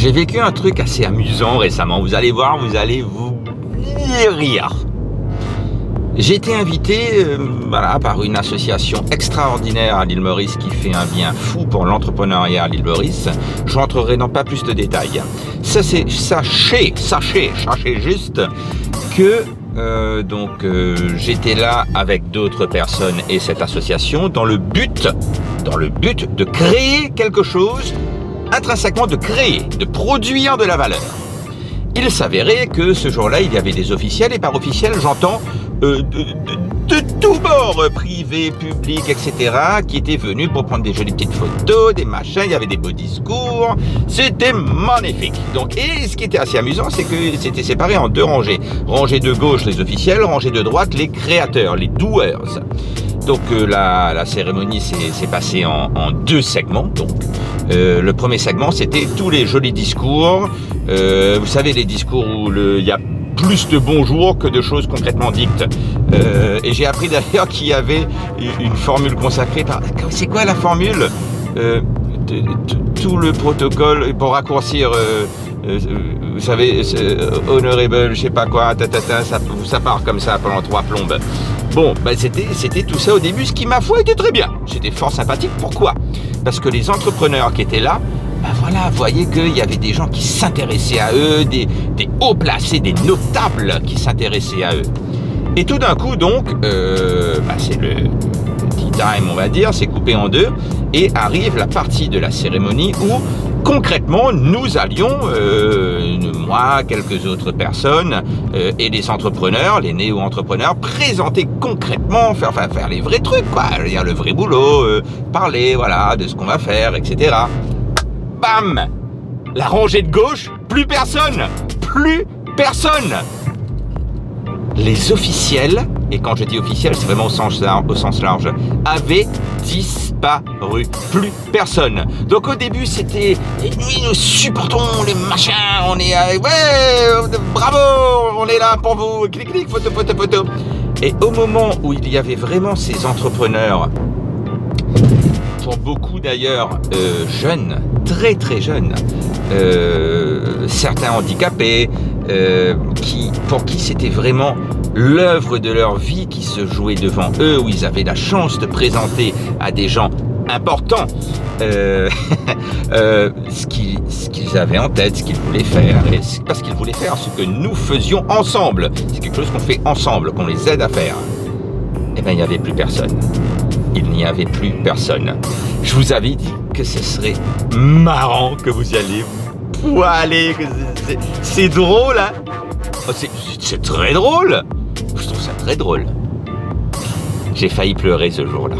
J'ai vécu un truc assez amusant récemment, vous allez voir, vous allez vous rire. J'ai été invité par une association extraordinaire à l'île Maurice qui fait un bien fou pour l'entrepreneuriat à l'île Maurice. Je rentrerai dans pas plus de détails. Sachez juste que j'étais là avec d'autres personnes et cette association dans le but de créer quelque chose, intrinsèquement de produire de la valeur. Il s'avérait que ce jour-là, il y avait des officiels, et par officiel, j'entends de tous bords, privés, publics, etc., qui étaient venus pour prendre des jolies petites photos, des machins, il y avait des beaux discours, c'était magnifique. Donc, et ce qui était assez amusant, c'est que c'était séparé en deux rangées. Rangée de gauche, les officiels, rangée de droite, les créateurs, les doers. Donc la cérémonie s'est passée en deux segments. Donc le premier segment, c'était tous les jolis discours. Vous savez, les discours où il y a plus de bonjour que de choses concrètement dites. Et j'ai appris d'ailleurs qu'il y avait une formule consacrée par... C'est quoi la formule tout le protocole pour raccourcir... vous savez, honorable, je sais pas quoi, ça part comme ça pendant 3 plombes. Bon, c'était tout ça au début, ce qui, ma foi, était très bien. C'était fort sympathique. Pourquoi ? Parce que les entrepreneurs qui étaient là, voyaient qu'il y avait des gens qui s'intéressaient à eux, des hauts placés, des notables qui s'intéressaient à eux. Et tout d'un coup, donc, c'est le tea time, on va dire, c'est coupé en deux, et arrive la partie de la cérémonie où, concrètement, nous allions, moi, quelques autres personnes, et les entrepreneurs, les néo-entrepreneurs, présenter concrètement, faire les vrais trucs, quoi, le vrai boulot, parler, voilà, de ce qu'on va faire, etc. Bam ! La rangée de gauche, plus personne. Les officiels, et quand je dis officiels, c'est vraiment au sens large, avaient disparu. Plus personne. Donc au début, c'était « Nous supportons les machins, on est... bravo, on est là pour vous, clic, clic, photo. » Et au moment où il y avait vraiment ces entrepreneurs, pour beaucoup d'ailleurs jeunes, très très jeunes, certains handicapés, pour qui c'était vraiment l'œuvre de leur vie qui se jouait devant eux, où ils avaient la chance de présenter à des gens importants ce qu'ils avaient en tête, ce qu'ils voulaient faire, et c'est pas ce qu'ils voulaient faire, ce que nous faisions ensemble. C'est quelque chose qu'on fait ensemble, qu'on les aide à faire. Eh bien, il n'y avait plus personne. Il n'y avait plus personne. Je vous avais dit que ce serait marrant, que vous y allez vous poiler, que c'est drôle, hein. C'est très drôle. Je trouve ça très drôle. J'ai failli pleurer ce jour-là.